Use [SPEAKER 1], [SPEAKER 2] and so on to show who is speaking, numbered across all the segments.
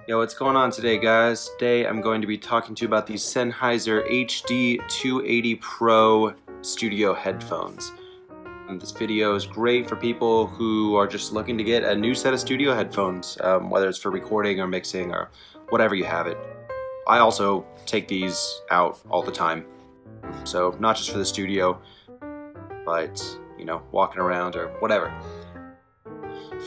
[SPEAKER 1] Yo, what's going on today, guys? Today I'm going to be talking to you about these Sennheiser HD 280 Pro studio headphones. This video is great for people who are just looking to get a new set of studio headphones, whether it's for recording or mixing or whatever you have it. I also take these out all the time, so not just for the studio, but walking around or whatever.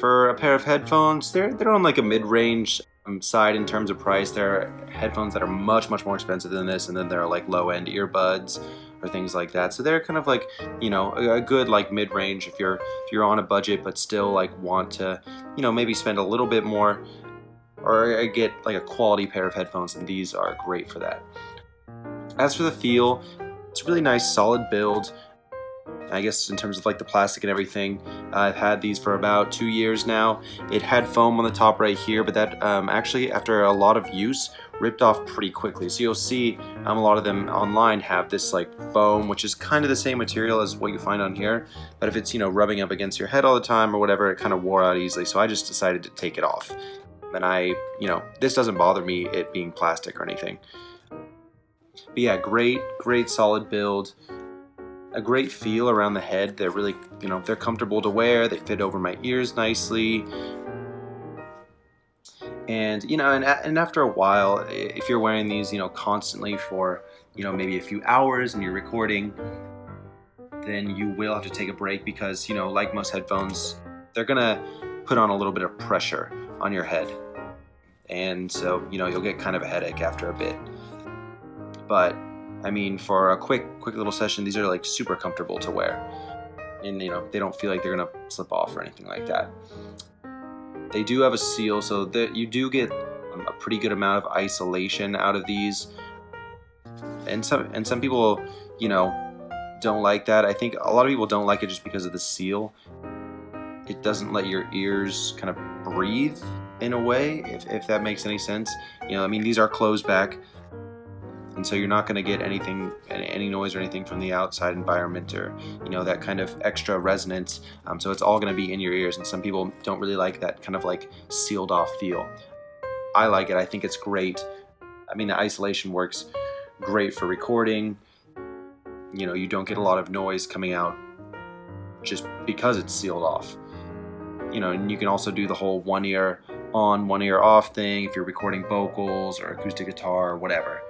[SPEAKER 1] For a pair of headphones, they're on like a mid-range side in terms of price. There are headphones that are much more expensive than this, and then there are like low-end earbuds or things like that. So they're kind of like a good like mid-range if you're on a budget but still like want to maybe spend a little bit more or get like a quality pair of headphones, and these are great for that. As for the feel, it's a really nice solid build. I guess in terms of like the plastic and everything, I've had these for about 2 years now. It had foam on the top right here, but that actually after a lot of use ripped off pretty quickly. So you'll see a lot of them online have this like foam, which is kind of the same material as what you find on here, but if it's rubbing up against your head all the time or whatever, it kind of wore out easily. So I just decided to take it off. And this doesn't bother me, it being plastic or anything. But yeah, great solid build. A great feel around the head. They're really, they're comfortable to wear. They fit over my ears nicely. And, and after a while, if you're wearing these, constantly for, maybe a few hours and you're recording, then you will have to take a break because, like most headphones, they're gonna put on a little bit of pressure on your head. And so, you'll get kind of a headache after a bit. But I mean, for a quick little session, these are like super comfortable to wear, and they don't feel like they're gonna slip off or anything like that. They do have a seal, so that you do get a pretty good amount of isolation out of these. And some people, don't like that. I think a lot of people don't like it just because of the seal. It doesn't let your ears kind of breathe in a way, if that makes any sense. I mean, these are closed back. And so you're not going to get any noise or anything from the outside environment or that kind of extra resonance. So it's all going to be in your ears, and some people don't really like that kind of like sealed off feel. I like it. I think it's great. I mean, the isolation works great for recording. You don't get a lot of noise coming out just because it's sealed off. And you can also do the whole one ear on, one ear off thing if you're recording vocals or acoustic guitar or whatever.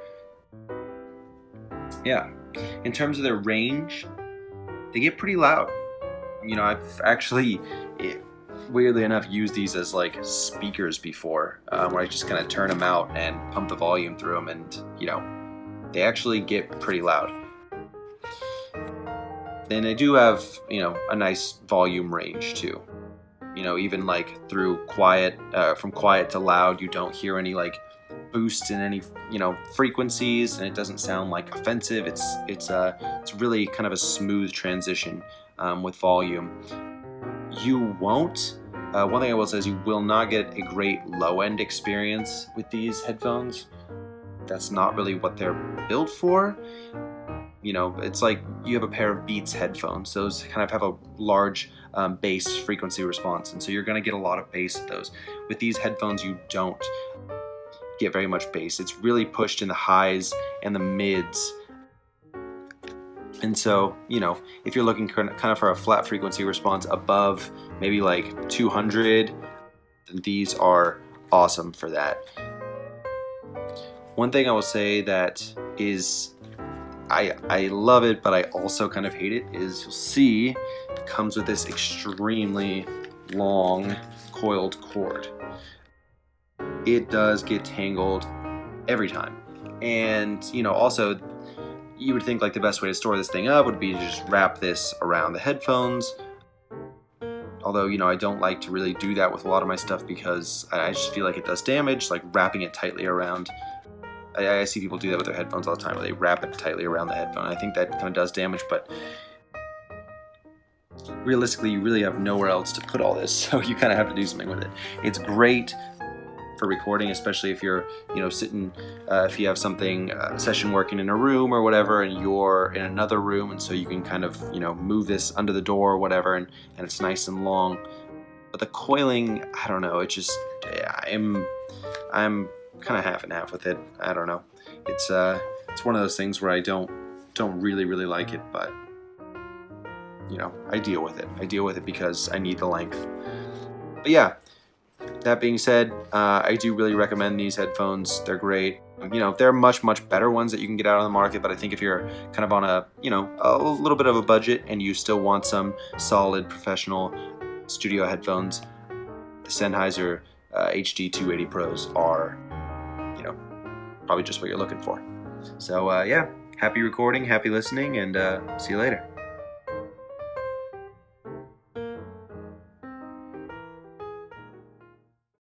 [SPEAKER 1] Yeah, in terms of their range, they get pretty loud. I've actually, weirdly enough, used these as like speakers before, where I just kind of turn them out and pump the volume through them, and they actually get pretty loud. And they do have, a nice volume range too. Even like through quiet, from quiet to loud, you don't hear any like boost in any frequencies, and it doesn't sound like offensive. It's really kind of a smooth transition with volume. You won't one thing I will say is you will not get a great low-end experience with these headphones. That's not really what they're built for. It's like you have a pair of Beats headphones. Those kind of have a large bass frequency response, and so you're going to get a lot of bass at those. With these headphones, you don't get very much bass. It's really pushed in the highs and the mids. And so, if you're looking kind of for a flat frequency response above maybe like 200, then these are awesome for that. One thing I will say that is I love it, but I also kind of hate it, is you'll see it comes with this extremely long coiled cord. It does get tangled every time. And also you would think like the best way to store this thing up would be to just wrap this around the headphones. Although I don't like to really do that with a lot of my stuff because I just feel like it does damage, like wrapping it tightly around. I see people do that with their headphones all the time, where they wrap it tightly around the headphone. I think that kind of does damage, but realistically you really have nowhere else to put all this, so you kind of have to do something with it. It's great for recording, especially if you're sitting, if you have something, session working in a room or whatever, and you're in another room, and so you can kind of move this under the door or whatever, and it's nice and long. But the coiling, I don't know, it just I'm kind of half and half with it. I don't know. It's one of those things where I don't really like it, but you know, I deal with it. I deal with it because I need the length. But yeah, that being said, I do really recommend these headphones. They're great. You know, there are much better ones that you can get out on the market, but I think if you're kind of on a, you know, a little bit of a budget and you still want some solid professional studio headphones, the Sennheiser HD 280 Pros are, you know, probably just what you're looking for. So yeah, happy recording, happy listening, and see you later.